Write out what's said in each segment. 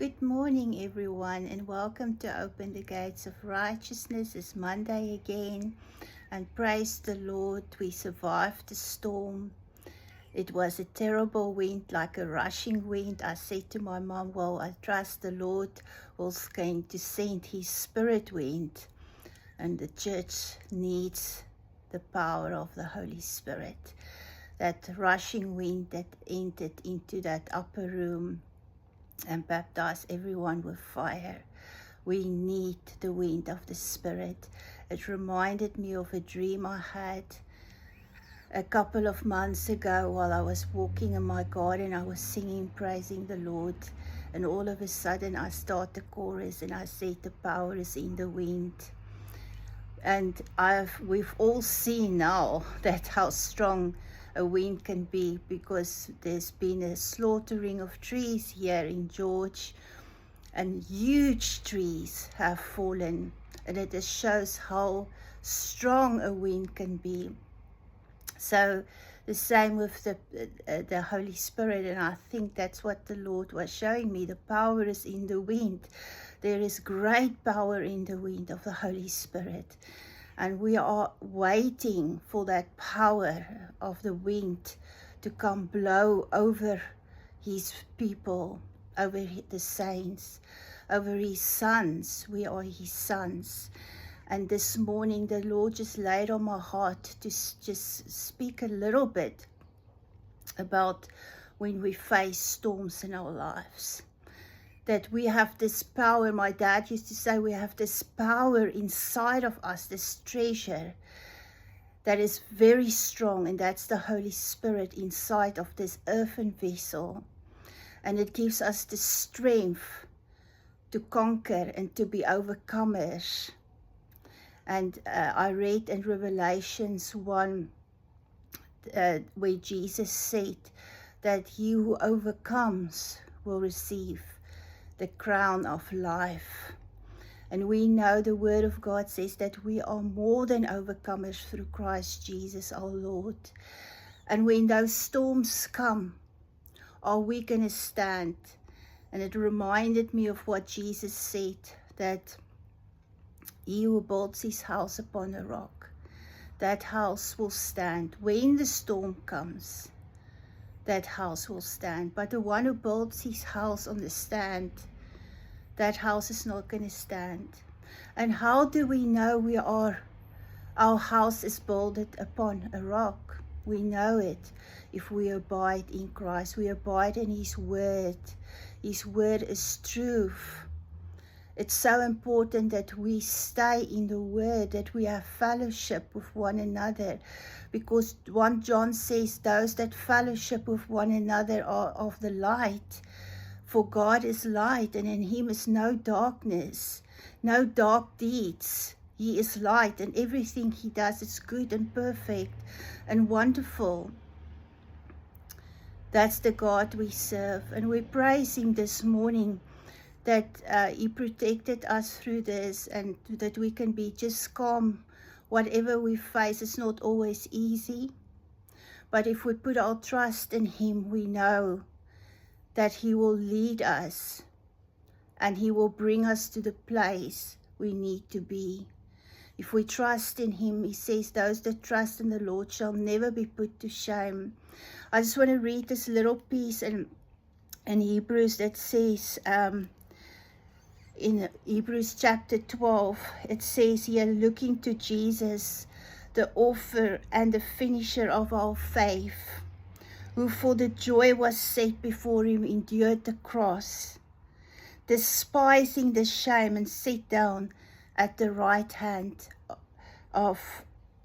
Good morning, everyone, and welcome to Open the Gates of Righteousness. It's Monday again, and praise the Lord, we survived the storm. It was a terrible wind, like a rushing wind. I said to my mom, well, I trust the Lord was going to send his spirit wind, and the church needs the power of the Holy Spirit. That rushing wind that entered into that upper room and baptize everyone with fire. We need the wind of the Spirit. It reminded me of a dream I had a couple of months ago while I was walking in my garden. I was singing, praising the Lord, and all of a sudden I start the chorus and I said, the power is in the wind. And we've all seen now that how strong a wind can be, because there's been a slaughtering of trees here in George, and huge trees have fallen, and it just shows how strong a wind can be. So the same with the Holy Spirit, and I think that's what the Lord was showing me. The power is in the wind. There is great power in the wind of the Holy Spirit. And we are waiting for that power of the wind to come blow over his people, over the saints, over his sons. We are his sons. And this morning the Lord just laid on my heart to just speak a little bit about when we face storms in our lives. That we have this power. My dad used to say we have this power inside of us, this treasure that is very strong, and that's the Holy Spirit inside of this earthen vessel. And it gives us the strength to conquer and to be overcomers. And I read in Revelations 1 where Jesus said that he who overcomes will receive the crown of life. And we know the word of God says that we are more than overcomers through Christ Jesus our Lord. And when those storms come, are we going to stand? And it reminded me of what Jesus said, that he who builds his house upon a rock, that house will stand. When the storm comes, that house will stand. But the one who builds his house on the sand, that house is not going to stand. And how do we know our house is built upon a rock? We know it if we abide in Christ. We abide in his word. His word is truth. It's so important that we stay in the word, that we have fellowship with one another, because 1 John says those that fellowship with one another are of the light. For God is light, and in him is no darkness, no dark deeds. He is light, and everything he does is good and perfect and wonderful. That's the God we serve, and we praise him this morning that he protected us through this, and that we can be just calm. Whatever we face, it's not always easy, but if we put our trust in him, we know that he will lead us and he will bring us to the place we need to be. If we trust in him, he says, those that trust in the Lord shall never be put to shame. I just want to read this little piece in Hebrews that says, in Hebrews chapter 12, it says here, looking to Jesus, the author and the finisher of our faith, who for the joy was set before him endured the cross, despising the shame, and sat down at the right hand of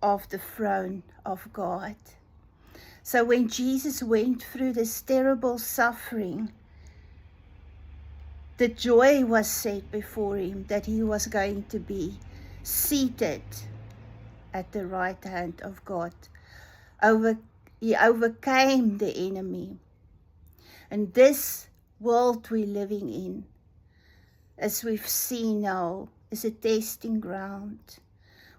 the throne of God. So when Jesus went through this terrible suffering, the joy was set before him that he was going to be seated at the right hand of God. He overcame the enemy. And this world we're living in, as we've seen now, is a testing ground.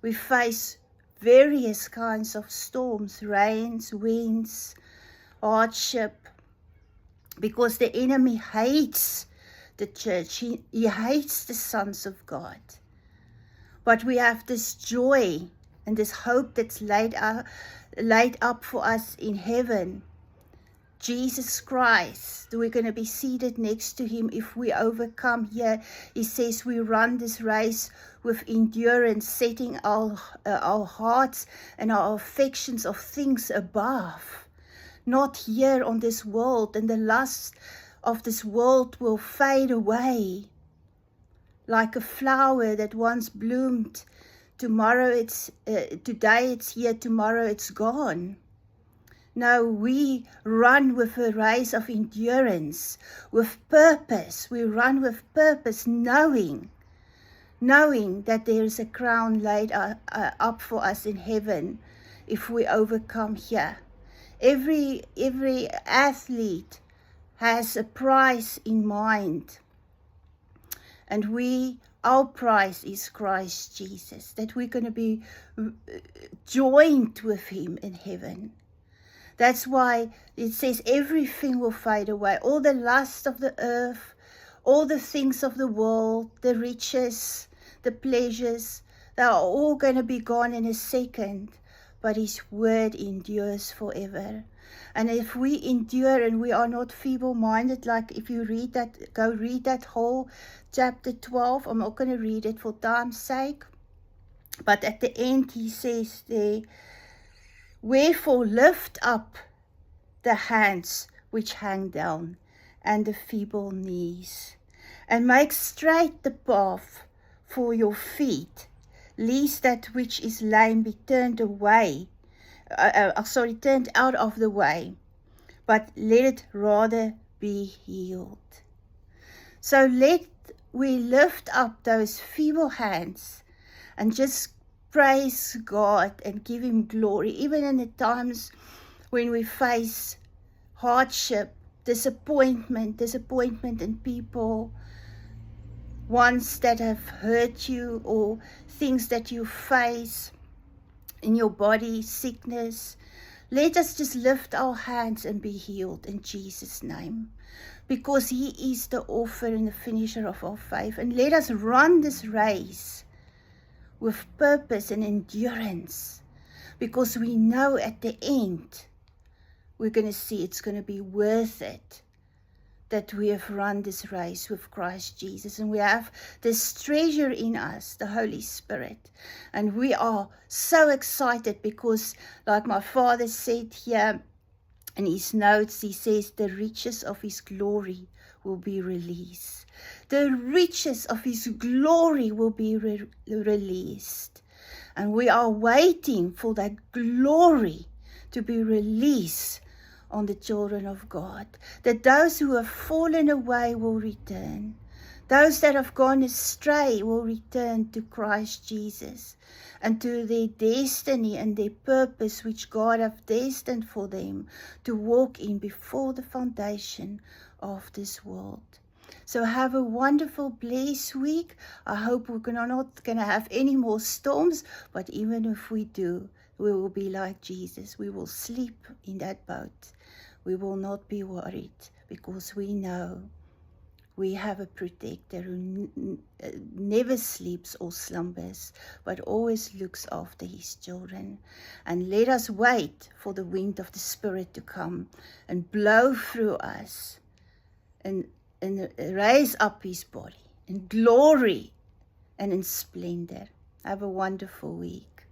We face various kinds of storms, rains, winds, hardship, because the enemy hates the church. He hates the sons of God. But we have this joy and this hope that's laid up for us in heaven. Jesus Christ, we're going to be seated next to him if we overcome here. He says we run this race with endurance, setting our hearts and our affections of things above, not here on this world. And the lust of this world will fade away like a flower that once bloomed. Today it's here, tomorrow it's gone. No, we run with a race of endurance, with purpose. We run with purpose, knowing that there is a crown laid up for us in heaven if we overcome here. Every athlete has a prize in mind. And our prize is Christ Jesus, that we're going to be joined with him in heaven. That's why it says everything will fade away. All the lust of the earth, all the things of the world, the riches, the pleasures, they are all going to be gone in a second. But his word endures forever. And if we endure and we are not feeble-minded, like if you read that, go read that whole chapter 12. I'm not going to read it for time's sake. But at the end he says there, wherefore lift up the hands which hang down, and the feeble knees, and make straight the path for your feet, lest that which is lame be turned out of the way, but let it rather be healed. So we lift up those feeble hands and just praise God and give him glory, even in the times when we face hardship, disappointment in people, ones that have hurt you, or things that you face in your body, sickness. Let us just lift our hands and be healed in Jesus' name, because he is the author and the finisher of our faith. And let us run this race with purpose and endurance, because we know at the end we're going to see it's going to be worth it, that we have run this race with Christ Jesus, and we have this treasure in us, the Holy Spirit. And we are so excited because, like my father said here in his notes, he says the riches of his glory will be released. The riches of his glory will be released. And we are waiting for that glory to be released on the children of God. That those who have fallen away will return. Those that have gone astray will return to Christ Jesus and to their destiny and their purpose which God have destined for them to walk in before the foundation of this world. So have a wonderful, blessed week. I hope we're not going to have any more storms, but even if we do, we will be like Jesus. We will sleep in that boat. We will not be worried, because we know we have a protector who never sleeps or slumbers, but always looks after his children. And let us wait for the wind of the Spirit to come and blow through us and raise up his body in glory and in splendor. Have a wonderful week.